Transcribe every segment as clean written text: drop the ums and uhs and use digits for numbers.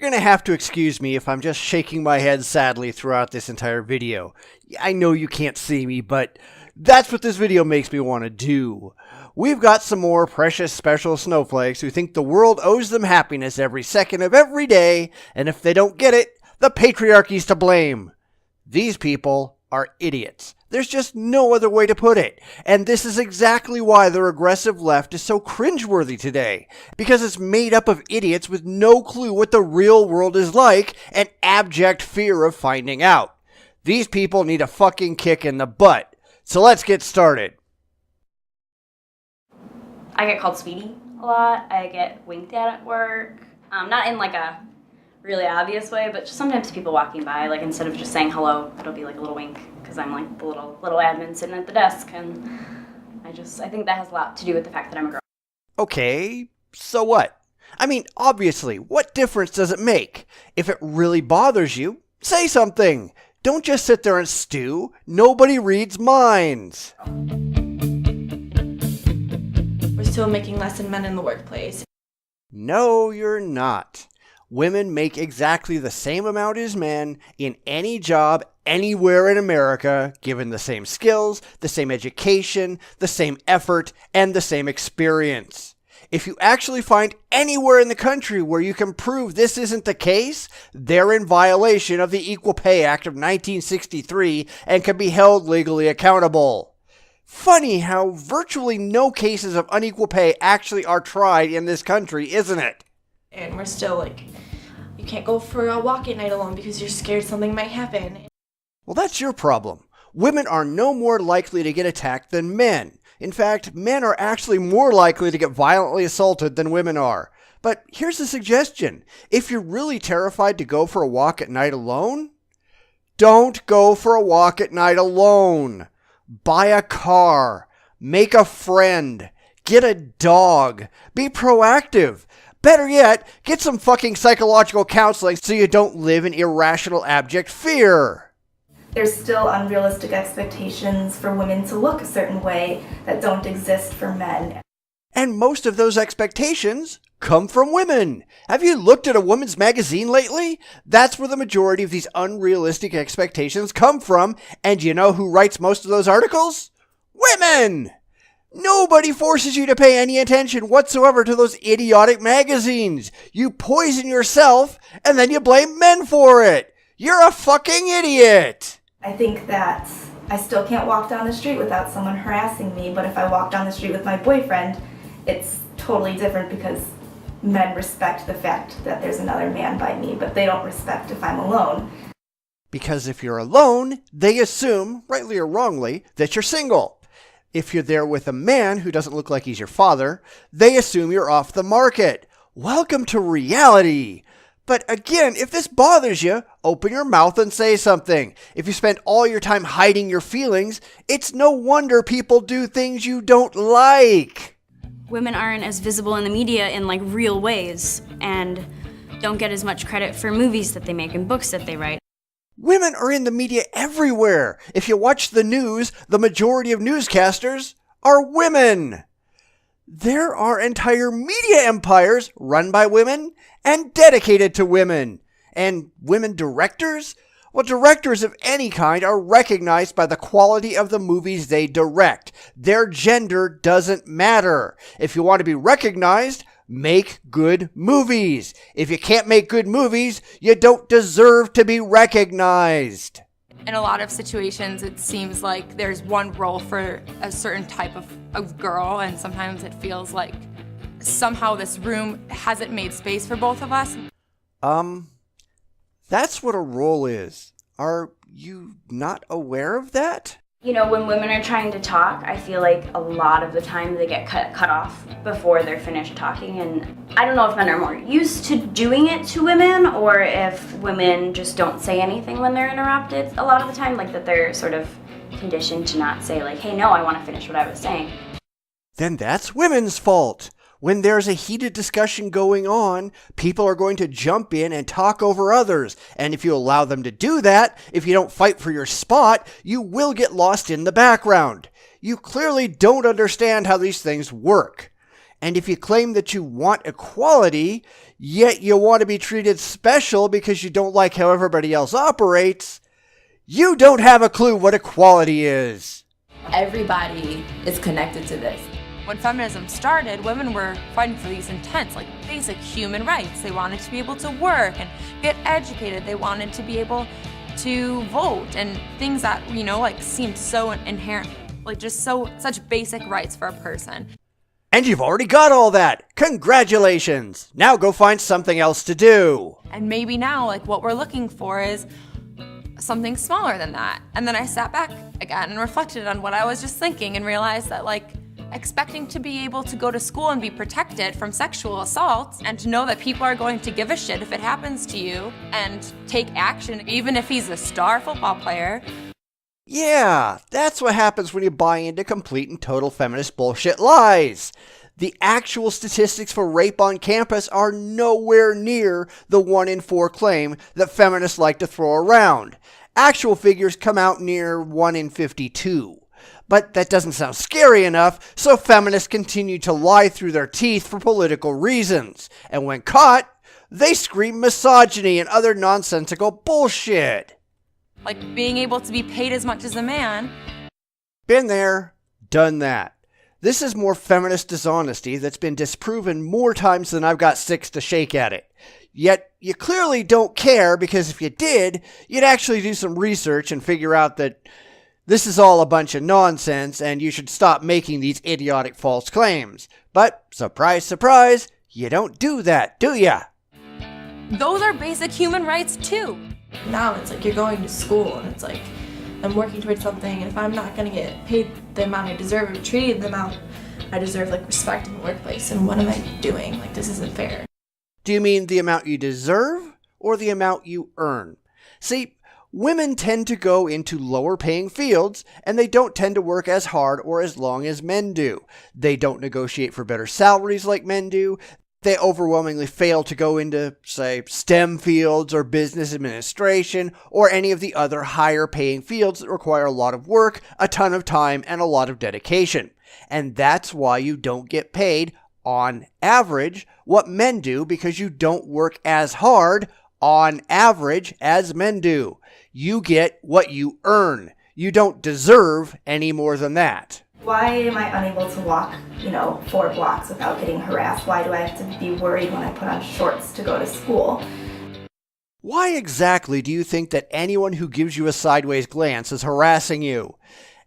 gonna have to excuse me if I'm just shaking my head sadly throughout this entire video. I know you can't see me, but that's what this video makes me want to do. We've got some more precious special snowflakes who think the world owes them happiness every second of every day, and if they don't get it, the patriarchy's to blame. These people are idiots. There's just no other way to put it. And this is exactly why the regressive left is so cringeworthy today. Because it's made up of idiots with no clue what the real world is like and abject fear of finding out. These people need a fucking kick in the butt. So let's get started. I get called Speedy a lot. I get winked at work. Not in like a really obvious way, but just sometimes people walking by, like instead of just saying hello, it'll be like a little wink. Because I'm like the little admin sitting at the desk, and I think that has a lot to do with the fact that I'm a girl. Okay, so what? I mean, obviously, what difference does it make? If it really bothers you, say something. Don't just sit there and stew. Nobody reads minds. We're still making less than men in the workplace. No, you're not. Women make exactly the same amount as men in any job anywhere in America, given the same skills, the same education, the same effort, and the same experience. If you actually find anywhere in the country where you can prove this isn't the case, they're in violation of the Equal Pay Act of 1963 and can be held legally accountable. Funny how virtually no cases of unequal pay actually are tried in this country, isn't it? And we're still like, you can't go for a walk at night alone because you're scared something might happen. Well, that's your problem. Women are no more likely to get attacked than men. In fact, men are actually more likely to get violently assaulted than women are. But here's a suggestion. If you're really terrified to go for a walk at night alone, don't go for a walk at night alone. Buy a car. Make a friend. Get a dog. Be proactive. Better yet, get some fucking psychological counseling so you don't live in irrational, abject fear. There's still unrealistic expectations for women to look a certain way that don't exist for men. And most of those expectations come from women. Have you looked at a woman's magazine lately? That's where the majority of these unrealistic expectations come from. And you know who writes most of those articles? Women! Nobody forces you to pay any attention whatsoever to those idiotic magazines. You poison yourself, and then you blame men for it. You're a fucking idiot. I think that I still can't walk down the street without someone harassing me, but if I walk down the street with my boyfriend, it's totally different because men respect the fact that there's another man by me, but they don't respect if I'm alone. Because if you're alone, they assume, rightly or wrongly, that you're single. If you're there with a man who doesn't look like he's your father, they assume you're off the market. Welcome to reality. But again, if this bothers you, open your mouth and say something. If you spend all your time hiding your feelings, it's no wonder people do things you don't like. Women aren't as visible in the media in like real ways and don't get as much credit for movies that they make and books that they write. Women are in the media everywhere. If you watch the news, the majority of newscasters are women. There are entire media empires run by women and dedicated to women. And women directors? Well, directors of any kind are recognized by the quality of the movies they direct. Their gender doesn't matter. If you want to be recognized, make good movies. If you can't make good movies, you don't deserve to be recognized. In a lot of situations, it seems like there's one role for a certain type of girl, and sometimes it feels like somehow this room hasn't made space for both of us. That's what a role is. Are you not aware of that? You know, when women are trying to talk, I feel like a lot of the time they get cut off before they're finished talking. And I don't know if men are more used to doing it to women or if women just don't say anything when they're interrupted a lot of the time, like that they're sort of conditioned to not say like, hey, no, I want to finish what I was saying. Then that's women's fault. When there's a heated discussion going on, people are going to jump in and talk over others. And if you allow them to do that, if you don't fight for your spot, you will get lost in the background. You clearly don't understand how these things work. And if you claim that you want equality, yet you want to be treated special because you don't like how everybody else operates, you don't have a clue what equality is. Everybody is connected to this. When feminism started, women were fighting for these intense, basic human rights. They wanted to be able to work and get educated. They wanted to be able to vote and things that, seemed so inherent, such basic rights for a person. And you've already got all that. Congratulations. Now go find something else to do. And maybe now, what we're looking for is something smaller than that. And then I sat back again and reflected on what I was just thinking and realized that, expecting to be able to go to school and be protected from sexual assault and to know that people are going to give a shit if it happens to you and take action, even if he's a star football player. Yeah, that's what happens when you buy into complete and total feminist bullshit lies. The actual statistics for rape on campus are nowhere near the 1 in 4 claim that feminists like to throw around. Actual figures come out near 1 in 52. But that doesn't sound scary enough, so feminists continue to lie through their teeth for political reasons. And when caught, they scream misogyny and other nonsensical bullshit. Being able to be paid as much as a man. Been there, done that. This is more feminist dishonesty that's been disproven more times than I've got sticks to shake at it. Yet, you clearly don't care, because if you did, you'd actually do some research and figure out that this is all a bunch of nonsense and you should stop making these idiotic false claims. But, surprise, surprise, you don't do that, do ya? Those are basic human rights too. Now it's you're going to school and it's I'm working towards something, and if I'm not going to get paid the amount I deserve or treated the amount I deserve, respect in the workplace, and what am I doing? This isn't fair. Do you mean the amount you deserve or the amount you earn? See, women tend to go into lower paying fields, and they don't tend to work as hard or as long as men do. They don't negotiate for better salaries like men do. They overwhelmingly fail to go into, say, STEM fields or business administration or any of the other higher paying fields that require a lot of work, a ton of time, and a lot of dedication. And that's why you don't get paid, on average, what men do, because you don't work as hard, on average, as men do. You get what you earn. You don't deserve any more than that. Why am I unable to walk, 4 blocks without getting harassed? Why do I have to be worried when I put on shorts to go to school? Why exactly do you think that anyone who gives you a sideways glance is harassing you?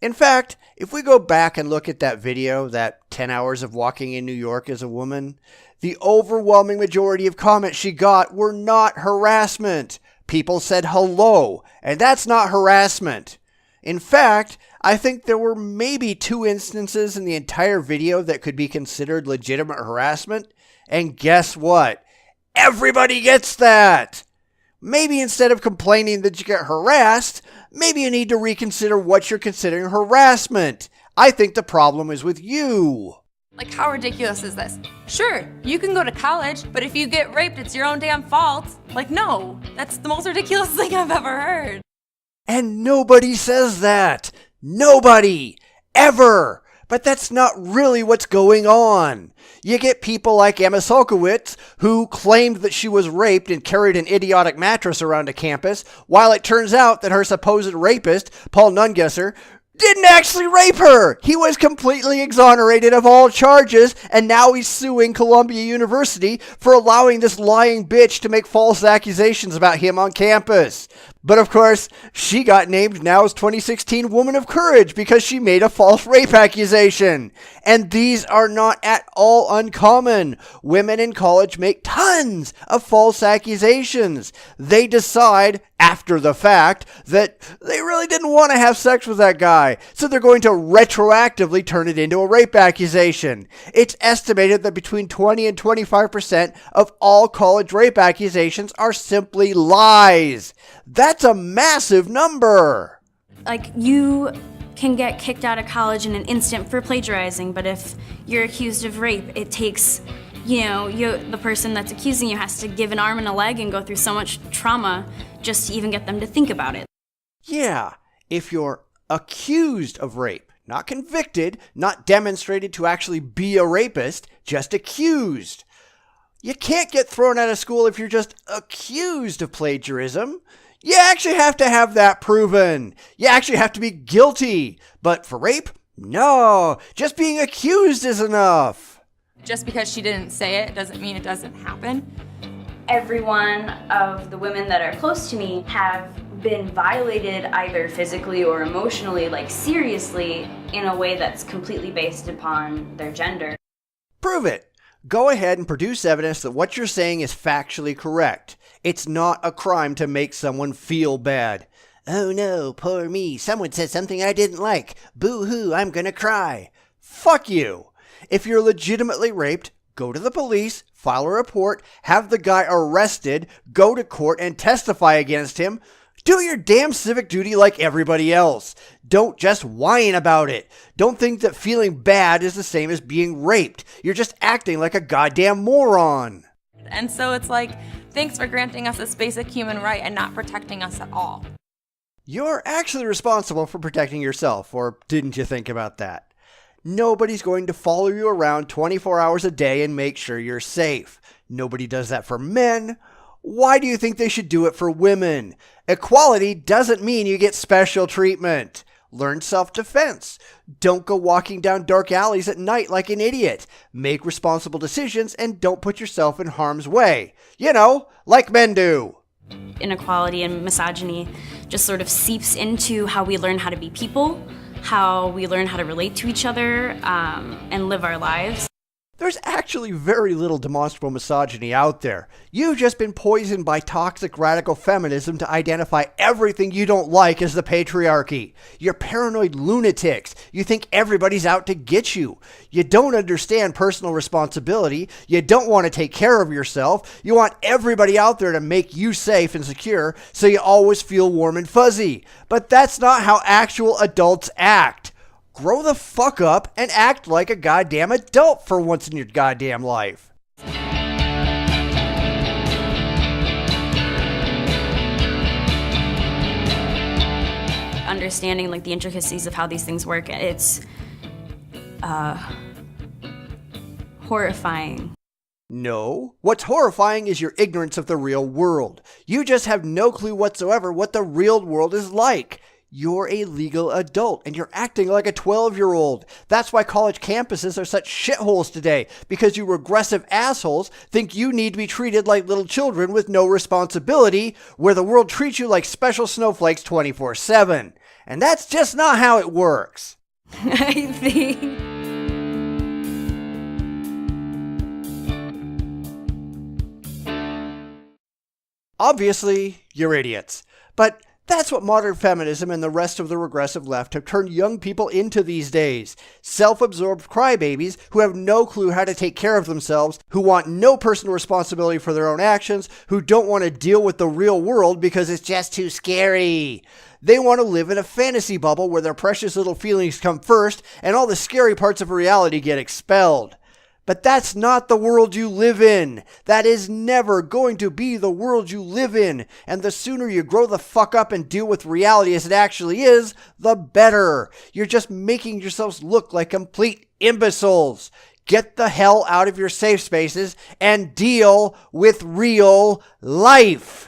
In fact, if we go back and look at that video, that 10 hours of walking in New York as a woman, the overwhelming majority of comments she got were not harassment. People said hello, and that's not harassment. In fact, I think there were maybe 2 instances in the entire video that could be considered legitimate harassment, and guess what? Everybody gets that! Maybe instead of complaining that you get harassed, maybe you need to reconsider what you're considering harassment. I think the problem is with you. How ridiculous is this? Sure, you can go to college, but if you get raped, it's your own damn fault. No, that's the most ridiculous thing I've ever heard. And nobody says that. Nobody. Ever. But that's not really what's going on. You get people like Emma Solkowitz, who claimed that she was raped and carried an idiotic mattress around a campus, while it turns out that her supposed rapist, Paul Nungesser, didn't actually rape her. He was completely exonerated of all charges, and now he's suing Columbia University for allowing this lying bitch to make false accusations about him on campus. But of course, she got named Now's 2016 Woman of Courage because she made a false rape accusation. And these are not at all uncommon. Women in college make tons of false accusations. They decide, after the fact, that they really didn't want to have sex with that guy, so they're going to retroactively turn it into a rape accusation. It's estimated that between 20 and 25% of all college rape accusations are simply lies. That's a massive number. You can get kicked out of college in an instant for plagiarizing, but if you're accused of rape, it takes, the person that's accusing you has to give an arm and a leg and go through so much trauma just to even get them to think about it. Yeah, if you're accused of rape, Not convicted, not demonstrated to actually be a rapist, just accused. You can't get thrown out of school if you're just accused of plagiarism. You actually have to have that proven. You actually have to be guilty. But for rape, no, just being accused is enough. Just because she didn't say it doesn't mean it doesn't happen. Every one of the women that are close to me have been violated either physically or emotionally, like seriously, in a way that's completely based upon their gender. Prove it. Go ahead and produce evidence that what you're saying is factually correct. It's not a crime to make someone feel bad. Oh no, poor me, someone said something I didn't like. Boo-hoo, I'm gonna cry. Fuck you. If you're legitimately raped, go to the police, file a report, have the guy arrested, go to court and testify against him. Do your damn civic duty like everybody else. Don't just whine about it. Don't think that feeling bad is the same as being raped. You're just acting like a goddamn moron. And so it's like, thanks for granting us this basic human right and not protecting us at all. You're actually responsible for protecting yourself, or didn't you think about that? Nobody's going to follow you around 24 hours a day and make sure you're safe. Nobody does that for men. Why do you think they should do it for women? Equality doesn't mean you get special treatment. Learn self-defense. Don't go walking down dark alleys at night like an idiot. Make responsible decisions and don't put yourself in harm's way. You know, like men do. Inequality and misogyny just sort of seeps into how we learn how to be people, how we learn how to relate to each other, and live our lives. There's actually very little demonstrable misogyny out there. You've just been poisoned by toxic radical feminism to identify everything you don't like as the patriarchy. You're paranoid lunatics. You think everybody's out to get you. You don't understand personal responsibility. You don't want to take care of yourself. You want everybody out there to make you safe and secure, so you always feel warm and fuzzy. But that's not how actual adults act. Grow the fuck up and act like a goddamn adult for once in your goddamn life. Understanding like the intricacies of how these things work, it's horrifying. No, what's horrifying is your ignorance of the real world. You just have no clue whatsoever what the real world is like. You're a legal adult and you're acting like a 12-year-old. That's why college campuses are such shitholes today, because you regressive assholes think you need to be treated like little children with no responsibility, where the world treats you like special snowflakes 24/7. And that's just not how it works. I think. Obviously, you're idiots. But that's what modern feminism and the rest of the regressive left have turned young people into these days. Self-absorbed crybabies who have no clue how to take care of themselves, who want no personal responsibility for their own actions, who don't want to deal with the real world because it's just too scary. They want to live in a fantasy bubble where their precious little feelings come first and all the scary parts of reality get expelled. But that's not the world you live in. That is never going to be the world you live in. And the sooner you grow the fuck up and deal with reality as it actually is, the better. You're just making yourselves look like complete imbeciles. Get the hell out of your safe spaces and deal with real life.